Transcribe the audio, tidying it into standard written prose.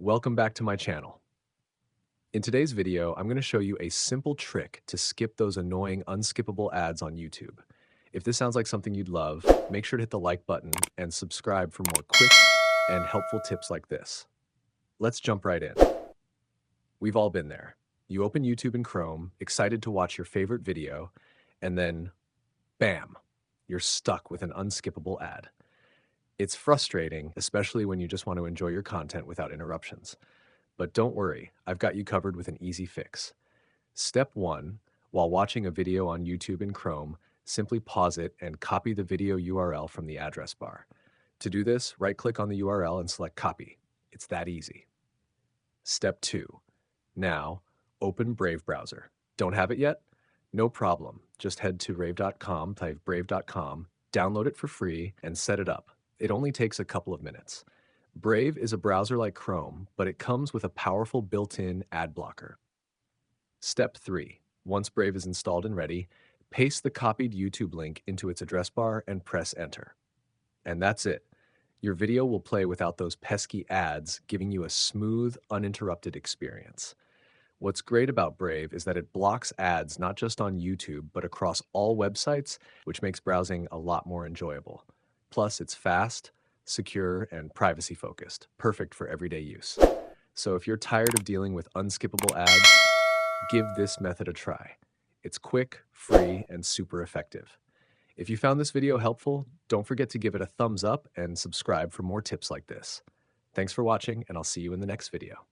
Welcome back to my channel. In today's video, I'm going to show you a simple trick to skip those annoying unskippable ads on YouTube. If this sounds like something you'd love, make sure to hit the like button and subscribe for more quick and helpful tips like this. Let's jump right in. We've all been there. You open YouTube in Chrome, excited to watch your favorite video, and then, bam, you're stuck with an unskippable ad. It's frustrating, especially when you just want to enjoy your content without interruptions. But don't worry, I've got you covered with an easy fix. Step 1, while watching a video on YouTube in Chrome, simply pause it and copy the video URL from the address bar. To do this, right-click on the URL and select Copy. It's that easy. Step 2, now open Brave browser. Don't have it yet? No problem. Just head to brave.com, type brave.com, download it for free, and set it up. It only takes a couple of minutes. Brave is a browser like Chrome, but it comes with a powerful built-in ad blocker. Step 3. Once Brave is installed and ready, paste the copied YouTube link into its address bar and press Enter. And that's it. Your video will play without those pesky ads, giving you a smooth, uninterrupted experience. What's great about Brave is that it blocks ads not just on YouTube, but across all websites, which makes browsing a lot more enjoyable. Plus, it's fast, secure, and privacy-focused, perfect for everyday use. So if you're tired of dealing with unskippable ads, give this method a try. It's quick, free, and super effective. If you found this video helpful, don't forget to give it a thumbs up and subscribe for more tips like this. Thanks for watching, and I'll see you in the next video.